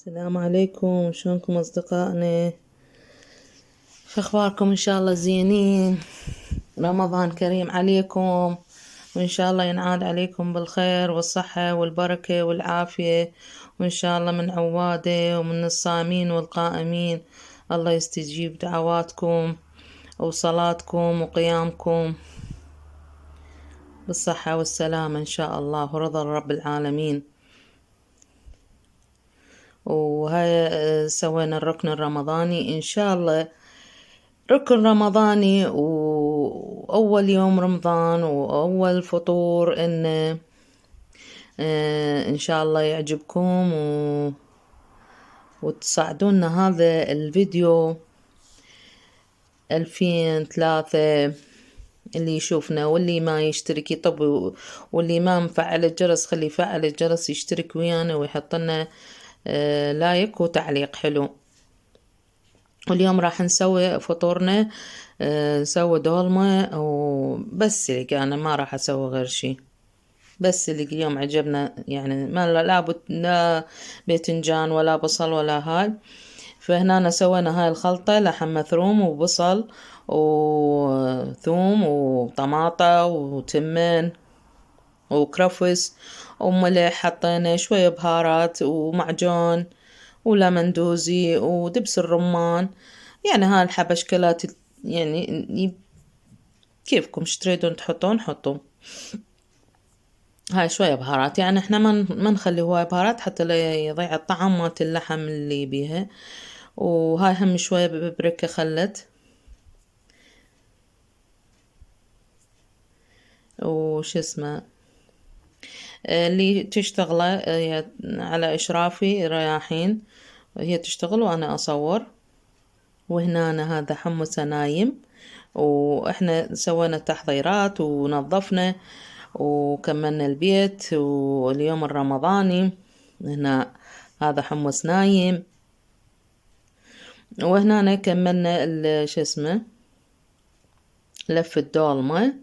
السلام عليكم، شلونكم أصدقائنا؟ شو أخباركم؟ إن شاء الله زينين. رمضان كريم عليكم، وإن شاء الله ينعاد عليكم بالخير والصحة والبركة والعافية، وإن شاء الله من عواده ومن الصائمين والقائمين الله يستجيب دعواتكم وصلاتكم وقيامكم بالصحة والسلامة إن شاء الله ورضا رب العالمين. وهاي سوينا الركن الرمضاني إن شاء الله، ركن رمضاني وأول يوم رمضان وأول فطور إن شاء الله يعجبكم وتساعدونا هذا الفيديو 2003 اللي يشوفنا، واللي ما يشترك يطب، واللي ما مفعل الجرس خلي يفعل الجرس يشترك ويانا ويحط لنا لايك وتعليق حلو. واليوم راح نسوي فطورنا، نسوي دولمة وبس اللي أنا ما راح أسوي غير شي، بس اللي اليوم عجبنا يعني ما لا باذنجان ولا بصل ولا هاي. فهنا سوينا هاي الخلطة: لحم مثروم وبصل وثوم وطماطة وتمن وكرفس وملح، حطينا شوية بهارات ومعجون ولمندوزي ودبس الرمان. يعني هاي الحبشكلات يعني كيفكم تريدون تحطون حطوا. هاي شوية بهارات، يعني احنا ما نخلي هواي بهارات حتى لا يضيع الطعم مالت اللحم اللي بيها. وهاي هم شوية ببركة خلت وش اسمه اللي تشتغله على إشرافي رياحين، هي تشتغل وأنا أصور. وهنا هذا حمص نايم، وإحنا سوينا التحضيرات ونظفنا وكملنا البيت. واليوم الرمضاني هنا هذا حمص نايم، وهنا كملنا شو اسمه لف الدولمة،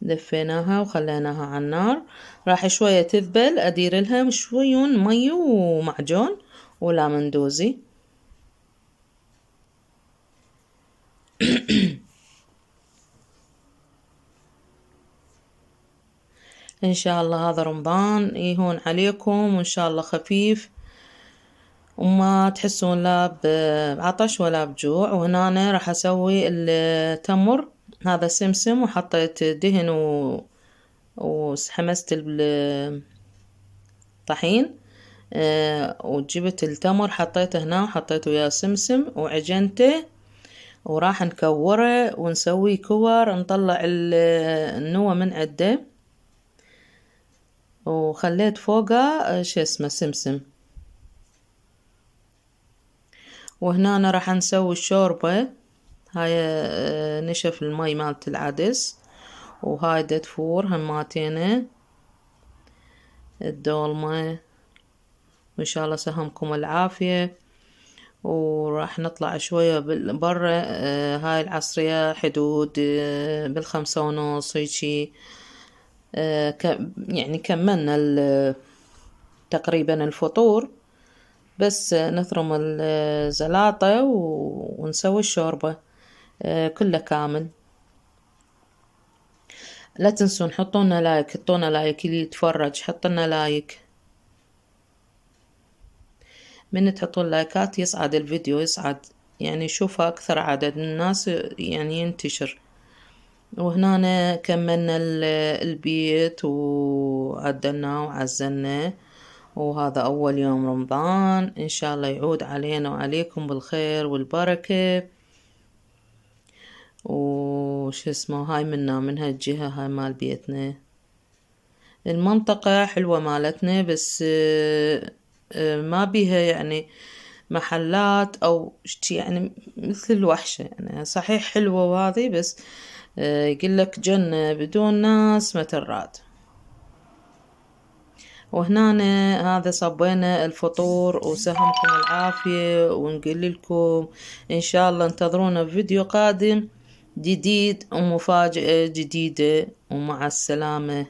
لفيناها وخليناها على النار. راح شوية تذبل، أدير لها شويون مي ومعجون ولامندوزي. إن شاء الله هذا رمضان يهون عليكم، وإن شاء الله خفيف وما تحسون لا بعطش ولا بجوع. وهنا أنا راح أسوي التمر، هذا سمسم وحطيت دهن وحمست الطحين، وجبت التمر حطيته هنا وحطيت وياه سمسم وعجنته، وراح نكوره ونسوي كور، نطلع النوى من عده وخليت فوقه شو اسمه سمسم. وهنا أنا راح نسوي الشوربة. هاي نشف المي مالت العدس، وهاي دتفور هماتينه الدولمة، وإن شاء الله سهمكم العافية. وراح نطلع شوية برا، هاي العصرية حدود ب5:30 هيجي. يعني كملنا تقريبا الفطور، بس نثرم الزلاطة ونسوي الشوربة كله كامل. لا تنسون حطونا لايك، حطونا لايك اللي يتفرج، حطونا لايك. من تحطون لايكات يصعد الفيديو، يصعد يعني يشوفه أكثر عدد من الناس، يعني ينتشر. وهنا كملنا البيت وعدلناه وعزلناه. وهذا أول يوم رمضان، إن شاء الله يعود علينا وعليكم بالخير والبركة. وش اسمه هاي من هالجهة، هاي مال بيتنا. المنطقة حلوة مالتنا، بس ما بيها يعني محلات أو يعني مثل الوحشة. يعني صحيح حلوة وهذه، بس يقولك جنة بدون ناس مترات. وهنا هذا صبينا الفطور، وسهمكم العافية، ونقول لكم إن شاء الله انتظرونا بفيديو قادم جديد ومفاجأة جديدة، ومع السلامة.